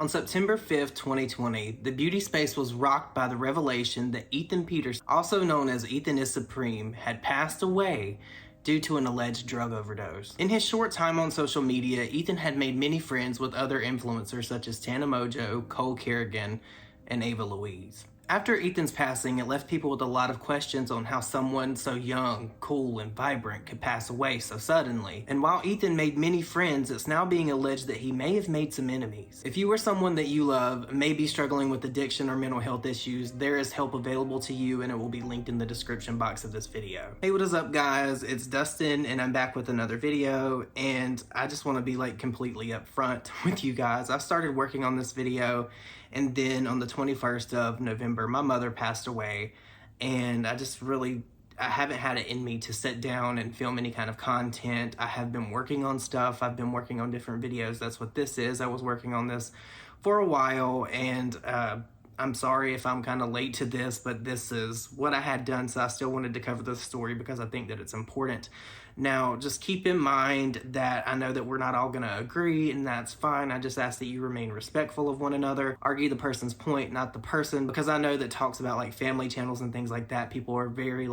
On September 5th, 2020, the beauty space was rocked by the revelation that Ethan Peters, also known as Ethan is Supreme, had passed away due to an alleged drug overdose. In his short time on social media, Ethan had made many friends with other influencers such as Tana Mojo, Cole Kerrigan, and Ava Louise. After Ethan's passing, it left people with a lot of questions on how someone so young, cool, and vibrant could pass away so suddenly. And while Ethan made many friends, it's now being alleged that he may have made some enemies. If you or someone that you love may be struggling with addiction or mental health issues, there is help available to you, and it will be linked in the description box of this video. Hey, what is up, guys? It's Dustin, and I'm back with another video, and I just want to be completely upfront with you guys. I started working on this video, and then on the 21st of November, my mother passed away, and I haven't had it in me to sit down and film any kind of content. I have been working on stuff. I've been working on different videos. That's what this is. I was working on this for a while, and I'm sorry if I'm kind of late to this, but this is what I had done, so I still wanted to cover this story because I think that it's important. Now, just keep in mind that I know that we're not all going to agree, and that's fine. I just ask that you remain respectful of one another. Argue the person's point, not the person, because I know that talks about family channels and things like that, people are very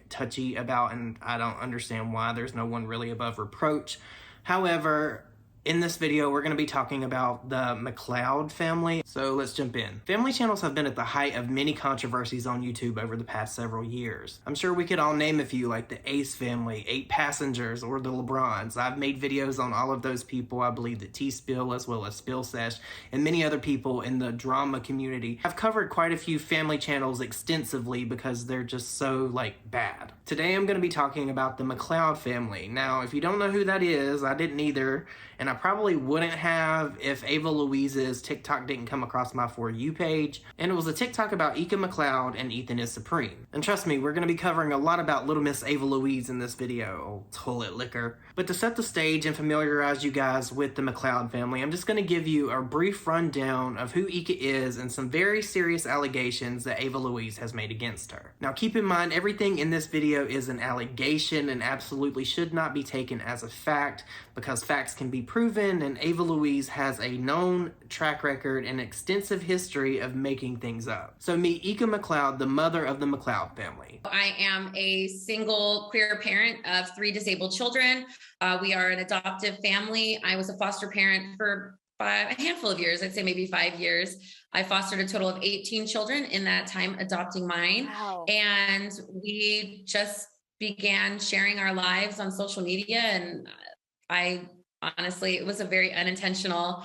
touchy about, and I don't understand why. There's no one really above reproach. However, in this video, we're going to be talking about the Mcleod family, so let's jump in. Family channels have been at the height of many controversies on YouTube over the past several years. I'm sure we could all name a few, like the Ace family, 8 Passengers, or the LeBrons. I've made videos on all of those people. I believe that T-Spill, as well as Spill Sesh, and many other people in the drama community. I've covered quite a few family channels extensively because they're just so, bad. Today, I'm going to be talking about the Mcleod family. Now, if you don't know who that is, I didn't either, and I probably wouldn't have if Ava Louise's TikTok didn't come across my For You page. And it was a TikTok about Ika Mcleod and Ethan is Supreme. And trust me, we're going to be covering a lot about little Miss Ava Louise in this video. Old toilet liquor. But to set the stage and familiarize you guys with the Mcleod family, I'm just going to give you a brief rundown of who Ika is and some very serious allegations that Ava Louise has made against her. Now keep in mind, everything in this video is an allegation and absolutely should not be taken as a fact, because facts can be proven, and Ava Louise has a known track record and extensive history of making things up. So meet Ika Mcleod, the mother of the Mcleod family. I am a single queer parent of 3 disabled children. We are an adoptive family. I was a foster parent for a handful of years, I'd say maybe 5 years. I fostered a total of 18 children in that time, adopting mine. Wow. And we just began sharing our lives on social media, and honestly, it was a very unintentional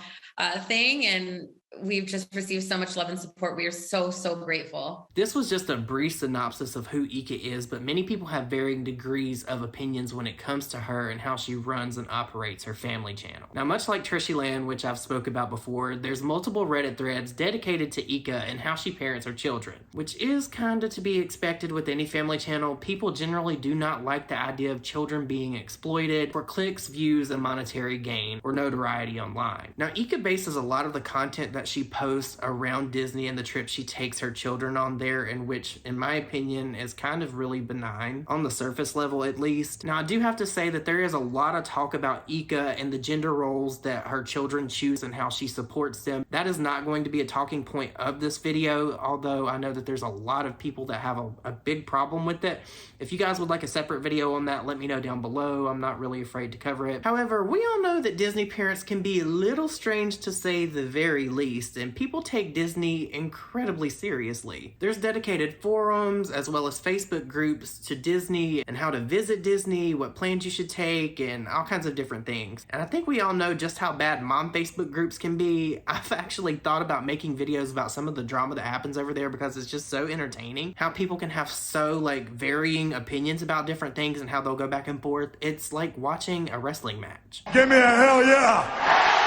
thing, and we've just received so much love and support. We are so, so grateful. This was just a brief synopsis of who Ika is, but many people have varying degrees of opinions when it comes to her and how she runs and operates her family channel. Now, much like Trishy Land, which I've spoke about before, there's multiple Reddit threads dedicated to Ika and how she parents her children, which is kinda to be expected with any family channel. People generally do not like the idea of children being exploited for clicks, views, and monetary gain or notoriety online. Now, Ika bases a lot of the content that she posts around Disney and the trips she takes her children on there, in which, in my opinion, is kind of really benign, on the surface level at least. Now, I do have to say that there is a lot of talk about Ika and the gender roles that her children choose and how she supports them. That is not going to be a talking point of this video, although I know that there's a lot of people that have a big problem with it. If you guys would like a separate video on that, let me know down below. I'm not really afraid to cover it. However, we all know that Disney parents can be a little strange, to say the very least. And people take Disney incredibly seriously. There's dedicated forums as well as Facebook groups to Disney and how to visit Disney, what plans you should take, and all kinds of different things. And I think we all know just how bad mom Facebook groups can be. I've actually thought about making videos about some of the drama that happens over there because it's just so entertaining. How people can have so varying opinions about different things and how they'll go back and forth. It's like watching a wrestling match. Give me a hell yeah!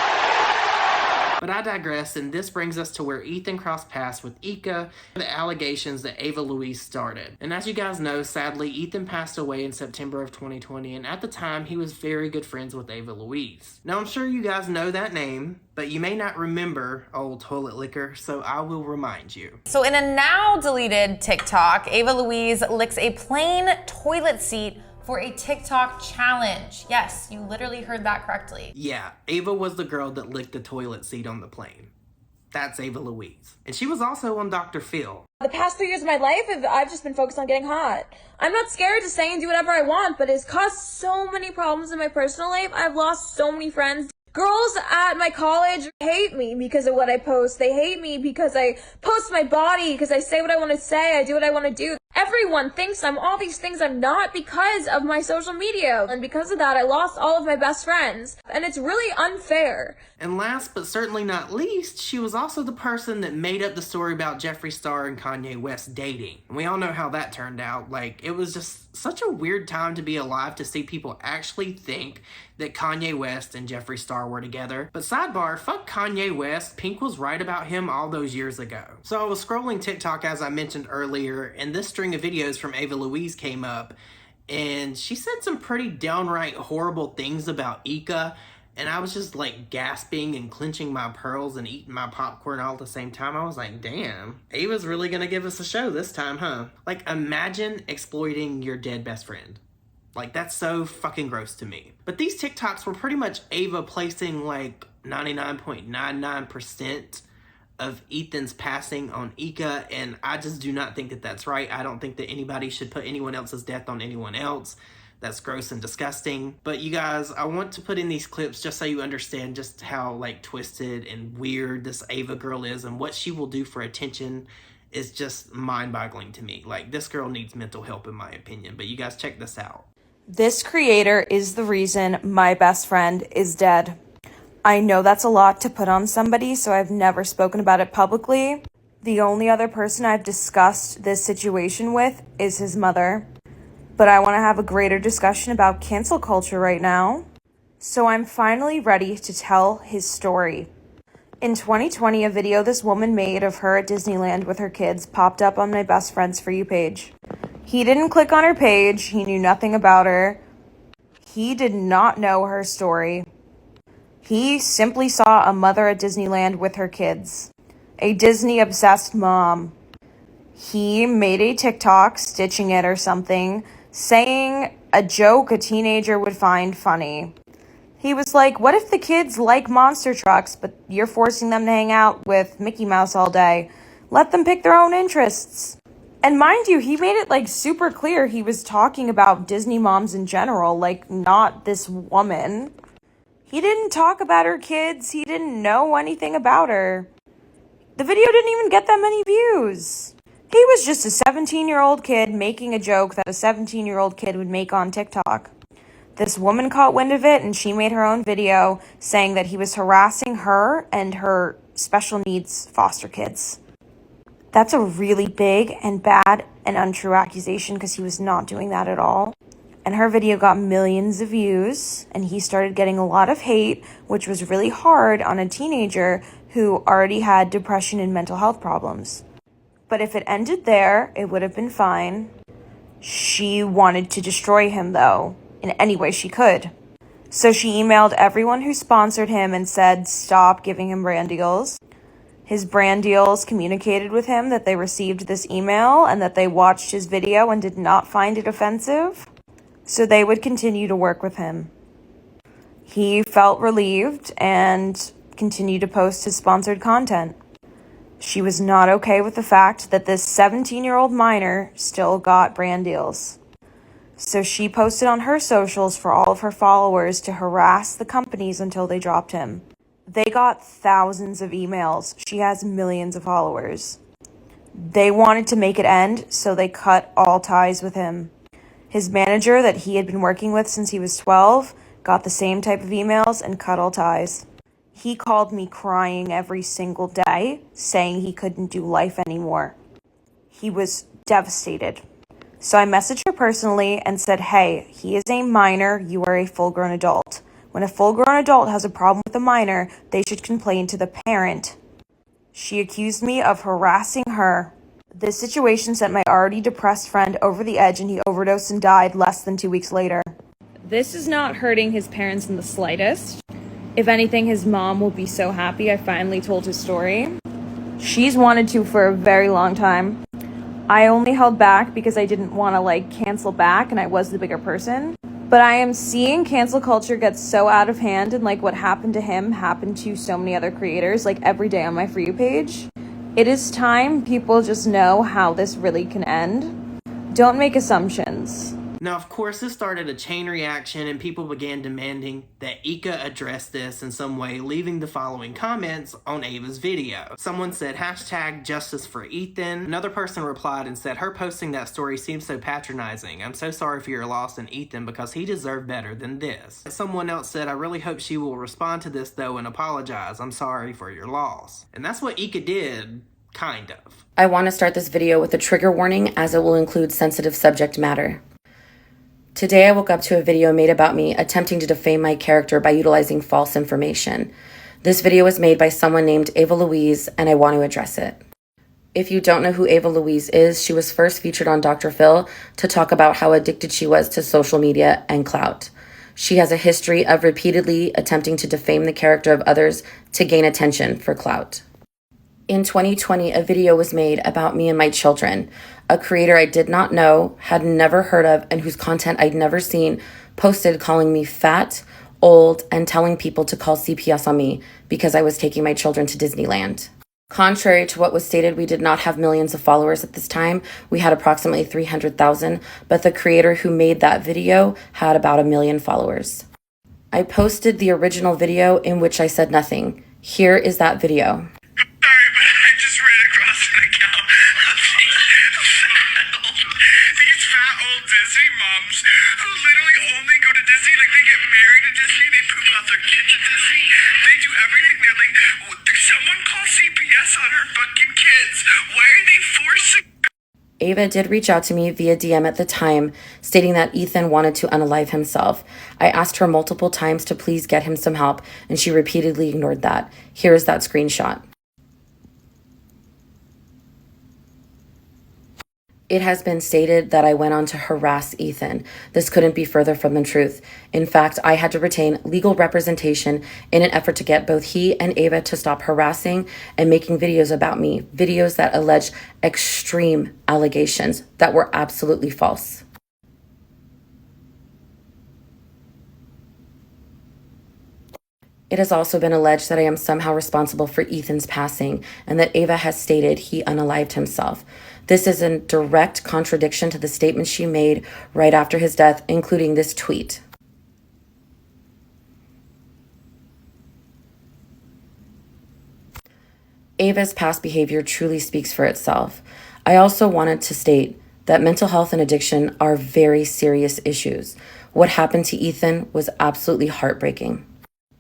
But I digress, and this brings us to where Ethan crossed paths with Ika, the allegations that Ava Louise started. And as you guys know, sadly, Ethan passed away in September of 2020, and at the time, he was very good friends with Ava Louise. Now, I'm sure you guys know that name, but you may not remember old toilet liquor, so I will remind you. So in a now deleted TikTok, Ava Louise licks a plain toilet seat for a TikTok challenge. Yes, you literally heard that correctly. Yeah, Ava was the girl that licked the toilet seat on the plane. That's Ava Louise. And she was also on Dr. Phil. The past 3 years of my life, I've just been focused on getting hot. I'm not scared to say and do whatever I want, but it's caused so many problems in my personal life. I've lost so many friends. Girls at my college hate me because of what I post. They hate me because I post my body, because I say what I want to say, I do what I want to do. Everyone thinks I'm all these things I'm not because of my social media. And because of that, I lost all of my best friends. And it's really unfair. And last but certainly not least, she was also the person that made up the story about Jeffree Star and Kanye West dating. And we all know how that turned out. Like, it was just such a weird time to be alive to see people actually think that Kanye West and Jeffree Star were together. But sidebar, fuck Kanye West. Pink was right about him all those years ago. So I was scrolling TikTok, as I mentioned earlier, and this string of videos from Ava Louise came up, and she said some pretty downright horrible things about Ika. And I was just like gasping and clenching my pearls and eating my popcorn all at the same time. I was like, damn, Ava's really gonna give us a show this time, huh? Like, imagine exploiting your dead best friend. Like, that's so fucking gross to me. But these TikToks were pretty much Ava placing like 99.99% of Ethan's passing on Ika, and I just do not think that that's right. I don't think that anybody should put anyone else's death on anyone else. That's gross and disgusting. But you guys, I want to put in these clips just so you understand just how like twisted and weird this Ava girl is, and what she will do for attention is just mind-boggling to me. Like, this girl needs mental help in my opinion. But you guys, check this out. This creator is the reason my best friend is dead. I know that's a lot to put on somebody, so I've never spoken about it publicly. The only other person I've discussed this situation with is his mother. But I want to have a greater discussion about cancel culture right now. So I'm finally ready to tell his story. In 2020, a video this woman made of her at Disneyland with her kids popped up on my best friend's For You page. He didn't click on her page. He knew nothing about her. He did not know her story. He simply saw a mother at Disneyland with her kids. A Disney-obsessed mom. He made a TikTok, stitching it or something, saying a joke a teenager would find funny. He was like, what if the kids like monster trucks, but you're forcing them to hang out with Mickey Mouse all day? Let them pick their own interests. And mind you, he made it like super clear he was talking about Disney moms in general, like not this woman. He didn't talk about her kids. He didn't know anything about her. The video didn't even get that many views. He was just a 17-year-old kid making a joke that a 17-year-old kid would make on TikTok. This woman caught wind of it, and she made her own video saying that he was harassing her and her special needs foster kids. That's a really big and bad and untrue accusation, because he was not doing that at all. And her video got millions of views, and he started getting a lot of hate, which was really hard on a teenager who already had depression and mental health problems. But if it ended there, it would have been fine. She wanted to destroy him, though, in any way she could. So she emailed everyone who sponsored him and said, stop giving him brand deals. His brand deals communicated with him that they received this email and that they watched his video and did not find it offensive. So they would continue to work with him. He felt relieved and continued to post his sponsored content. She was not okay with the fact that this 17-year-old minor still got brand deals. So she posted on her socials for all of her followers to harass the companies until they dropped him. They got thousands of emails. She has millions of followers. They wanted to make it end, so they cut all ties with him. His manager that he had been working with since he was 12 got the same type of emails and cut all ties. He called me crying every single day, saying he couldn't do life anymore. He was devastated. So I messaged her personally and said, hey, he is a minor, you are a full-grown adult. When a full-grown adult has a problem with a minor, they should complain to the parent. She accused me of harassing her. This situation sent my already depressed friend over the edge, and he overdosed and died less than 2 weeks later. This is not hurting his parents in the slightest. If anything, his mom will be so happy I finally told his story. She's wanted to for a very long time. I only held back because I didn't want to cancel back, and I was the bigger person. But I am seeing cancel culture get so out of hand, and like what happened to him happened to so many other creators, like every day on my For You page. It is time people just know how this really can end. Don't make assumptions. Now, of course, this started a chain reaction and people began demanding that Ika address this in some way, leaving the following comments on Ava's video. Someone said, #justice for Ethan. Another person replied and said, her posting that story seems so patronizing. I'm so sorry for your loss in Ethan because he deserved better than this. Someone else said, I really hope she will respond to this though and apologize. I'm sorry for your loss. And that's what Ika did. Kind of. I want to start this video with a trigger warning as it will include sensitive subject matter. Today I woke up to a video made about me attempting to defame my character by utilizing false information. This video was made by someone named Ava Louise and I want to address it. If you don't know who Ava Louise is, she was first featured on Dr. Phil to talk about how addicted she was to social media and clout. She has a history of repeatedly attempting to defame the character of others to gain attention for clout. In 2020, a video was made about me and my children. A creator I did not know, had never heard of, and whose content I'd never seen, posted calling me fat, old, and telling people to call CPS on me because I was taking my children to Disneyland. Contrary to what was stated, we did not have millions of followers at this time. We had approximately 300,000, but the creator who made that video had about 1 million followers. I posted the original video in which I said nothing. Here is that video. Disney moms who literally only go to Disney, like they get married to Disney, they poop out their kids at Disney, they do everything. They're like, someone call CPS on her fucking kids. Why are they forcing? Ava did reach out to me via DM at the time, stating that Ethan wanted to unalive himself. I asked her multiple times to please get him some help, and she repeatedly ignored that. Here is that screenshot. It has been stated that I went on to harass Ethan. This couldn't be further from the truth. In fact, I had to retain legal representation in an effort to get both he and Ava to stop harassing and making videos about me, videos that alleged extreme allegations that were absolutely false. It has also been alleged that I am somehow responsible for Ethan's passing and that Ava has stated he unalived himself. This is in direct contradiction to the statements she made right after his death, including this tweet. Ava's past behavior truly speaks for itself. I also wanted to state that mental health and addiction are very serious issues. What happened to Ethan was absolutely heartbreaking.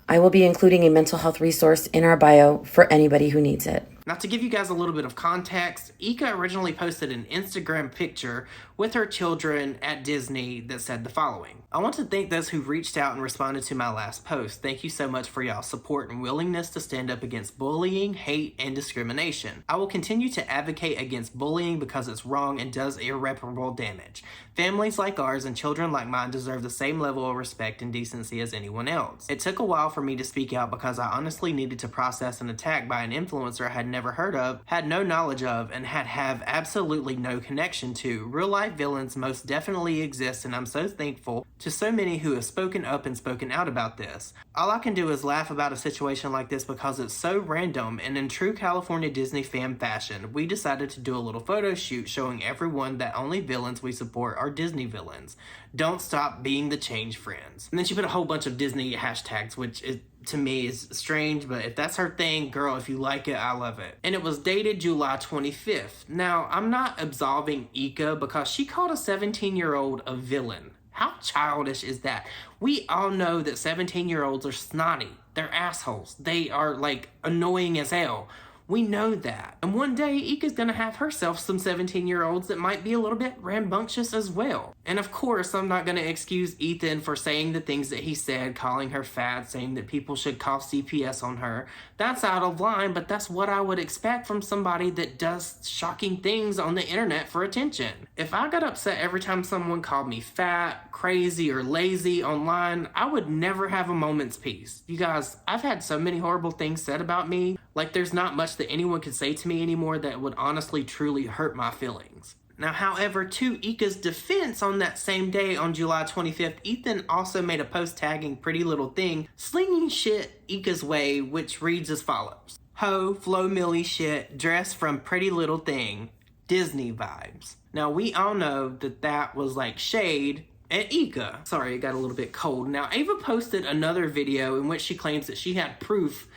I will be including a mental health resource in our bio for anybody who needs it. Now, to give you guys a little bit of context, Ika originally posted an Instagram picture with her children at Disney that said the following. I want to thank those who reached out and responded to my last post. Thank you so much for y'all's support and willingness to stand up against bullying, hate, and discrimination. I will continue to advocate against bullying because it's wrong and does irreparable damage. Families like ours and children like mine deserve the same level of respect and decency as anyone else. It took a while for me to speak out because I honestly needed to process an attack by an influencer I had never heard of, had no knowledge of, and have absolutely no connection to. Real life villains most definitely exist, and I'm so thankful to so many who have spoken up and spoken out about this. All I can do is laugh about a situation like this because it's so random, and in true California Disney fan fashion, we decided to do a little photo shoot showing everyone that only villains we support are Disney villains. Don't stop being the change friends. And then she put a whole bunch of Disney hashtags, which is, to me, is strange, but if that's her thing, girl, if you like it, I love it. And it was dated July 25th. Now, I'm not absolving Ika because she called a 17-year-old a villain. How childish is that? We all know that 17-year-olds are snotty. They're assholes. They are, like, annoying as hell. We know that. And one day, Ika's gonna have herself some 17-year-olds that might be a little bit rambunctious as well. And of course, I'm not gonna excuse Ethan for saying the things that he said, calling her fat, saying that people should call CPS on her. That's out of line, but that's what I would expect from somebody that does shocking things on the internet for attention. If I got upset every time someone called me fat, crazy, or lazy online, I would never have a moment's peace. You guys, I've had so many horrible things said about me, like there's not much that anyone could say to me anymore that would honestly truly hurt my feelings. Now, however, to Ika's defense, on that same day, on July 25th, Ethan also made a post tagging Pretty Little Thing, slinging shit Ika's way, which reads as follows. Ho, Flo Millie shit, dress from Pretty Little Thing, Disney vibes. Now, we all know that that was like shade at Ika. Sorry, it got a little bit cold. Now, Ava posted another video in which she claims that she had proof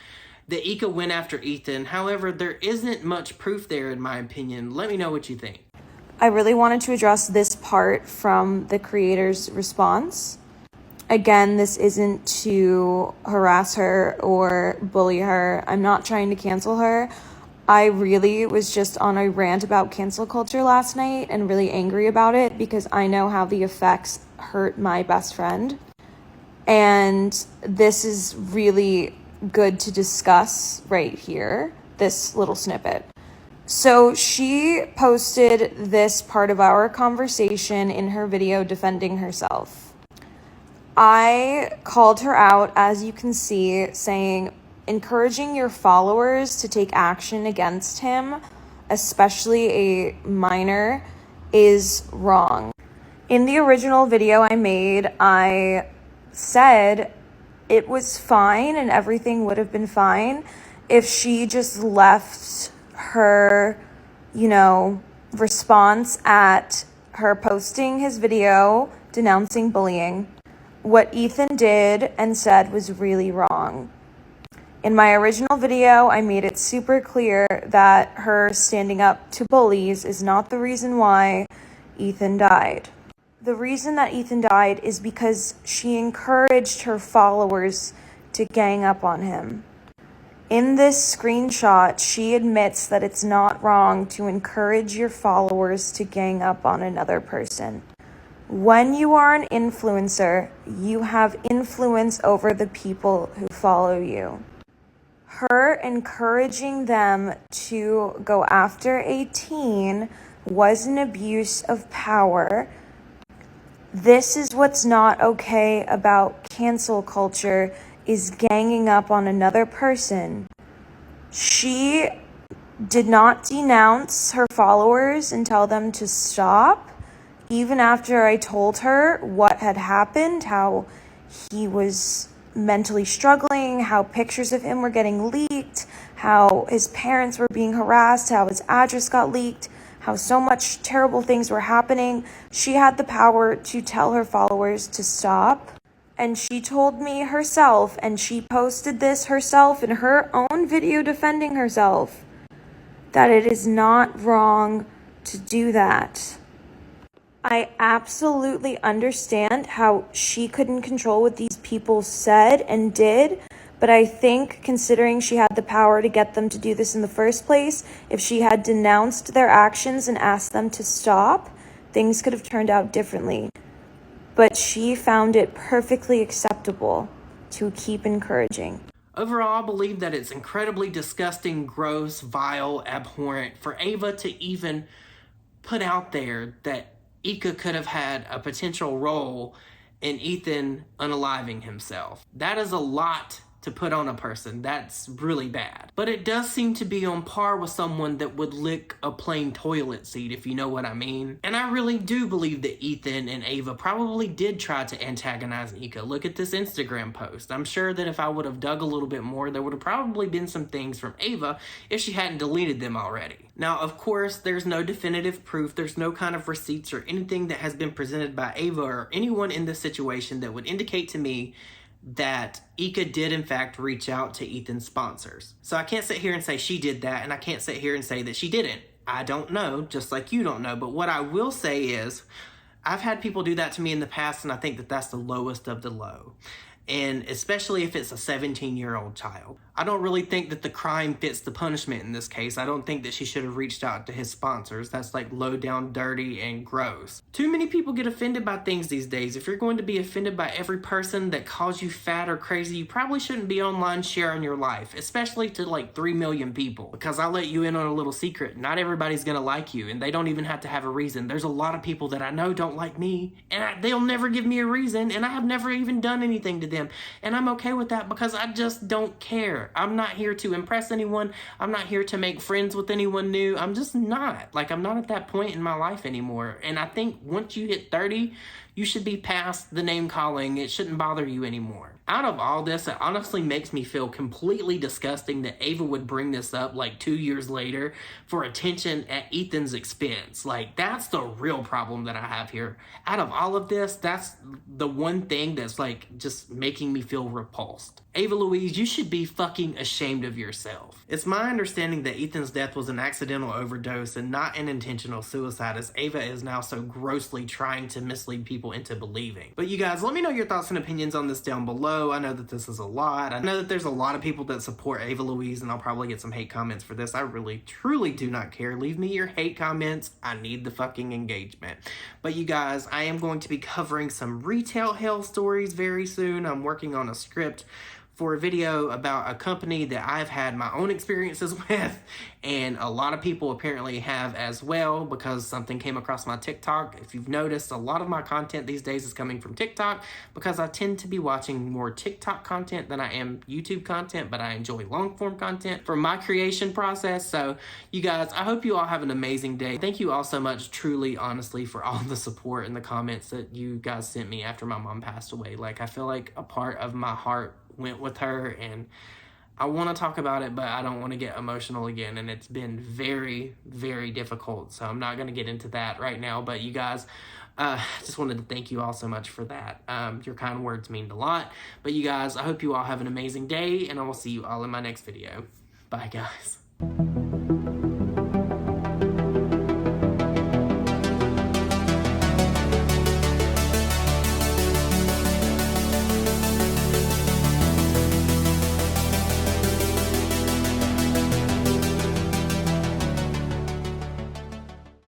that Ika went after Ethan. However, there isn't much proof there, in my opinion. Let me know what you think. I really wanted to address this part from the creator's response. Again, this isn't to harass her or bully her. I'm not trying to cancel her. I really was just on a rant about cancel culture last night and really angry about it because I know how the effects hurt my best friend. And this is really good to discuss right here, this little snippet. So she posted this part of our conversation in her video defending herself. I called her out, as you can see, saying encouraging your followers to take action against him, especially a minor, is wrong. In the original video I made, I said it was fine and everything would have been fine if she just left her, response at her posting his video denouncing bullying. What Ethan did and said was really wrong. In my original video, I made it super clear that her standing up to bullies is not the reason why Ethan died. The reason that Ethan died is because she encouraged her followers to gang up on him. In this screenshot, she admits that it's not wrong to encourage your followers to gang up on another person. When you are an influencer, you have influence over the people who follow you. Her encouraging them to go after a teen was an abuse of power. This is what's not okay about cancel culture, is ganging up on another person. She did not denounce her followers and tell them to stop, even after I told her what had happened, how he was mentally struggling, how pictures of him were getting leaked, how his parents were being harassed, how his address got leaked, how so much terrible things were happening. She had the power to tell her followers to stop. And she told me herself, and she posted this herself in her own video defending herself, that it is not wrong to do that. I absolutely understand how she couldn't control what these people said and did, but I think considering she had the power to get them to do this in the first place, if she had denounced their actions and asked them to stop, things could have turned out differently. But she found it perfectly acceptable to keep encouraging. Overall, I believe that it's incredibly disgusting, gross, vile, abhorrent for Ava to even put out there that Ika could have had a potential role in Ethan unaliving himself. That is a lot to put on a person. That's really bad. But it does seem to be on par with someone that would lick a plain toilet seat, if you know what I mean. And I really do believe that Ethan and Ava probably did try to antagonize Ika. Look at this Instagram post. I'm sure that if I would have dug a little bit more, there would have probably been some things from Ava if she hadn't deleted them already. Now, of course, there's no definitive proof. There's no kind of receipts or anything that has been presented by Ava or anyone in this situation that would indicate to me that Ika did in fact reach out to Ethan's sponsors. So I can't sit here and say she did that, and I can't sit here and say that she didn't. I don't know, just like you don't know. But what I will say is, I've had people do that to me in the past, and I think that that's the lowest of the low. And especially if it's a 17-year-old child. I don't really think that the crime fits the punishment in this case. I don't think that she should have reached out to his sponsors. That's like low down, dirty, and gross. Too many people get offended by things these days. If you're going to be offended by every person that calls you fat or crazy, you probably shouldn't be online sharing your life, especially to like 3 million people. Because I'll let you in on a little secret. Not everybody's gonna like you, and they don't even have to have a reason. There's a lot of people that I know don't like me, and they'll never give me a reason, and I have never even done anything to them. And I'm okay with that because I just don't care. I'm not here to impress anyone. I'm not here to make friends with anyone new. I'm just not. Like, I'm not at that point in my life anymore. And I think once you hit 30, you should be past the name calling. It shouldn't bother you anymore. Out of all this, it honestly makes me feel completely disgusting that Ava would bring this up like 2 years later for attention at Ethan's expense. Like, that's the real problem that I have here. Out of all of this, that's the one thing that's like just making me feel repulsed. Ava Louise, you should be fucking ashamed of yourself. It's my understanding that Ethan's death was an accidental overdose and not an intentional suicide, as Ava is now so grossly trying to mislead people into believing. But you guys, let me know your thoughts and opinions on this down below. I know that this is a lot. I know that there's a lot of people that support Ava Louise, and I'll probably get some hate comments for this. I really, truly do not care. Leave me your hate comments. I need the fucking engagement. But you guys, I am going to be covering some retail hell stories very soon. I'm working on a script for a video about a company that I've had my own experiences with, and a lot of people apparently have as well, because something came across my TikTok. If you've noticed, a lot of my content these days is coming from TikTok because I tend to be watching more TikTok content than I am YouTube content, but I enjoy long form content for my creation process. So you guys, I hope you all have an amazing day. Thank you all so much, truly, honestly, for all the support and the comments that you guys sent me after my mom passed away. Like, I feel like a part of my heart went with her, and I want to talk about it, but I don't want to get emotional again, and it's been very, very difficult, so I'm not going to get into that right now. But you guys, just wanted to thank you all so much for that. Your kind words mean a lot. But you guys, I hope you all have an amazing day, and I will see you all in my next video. Bye, guys.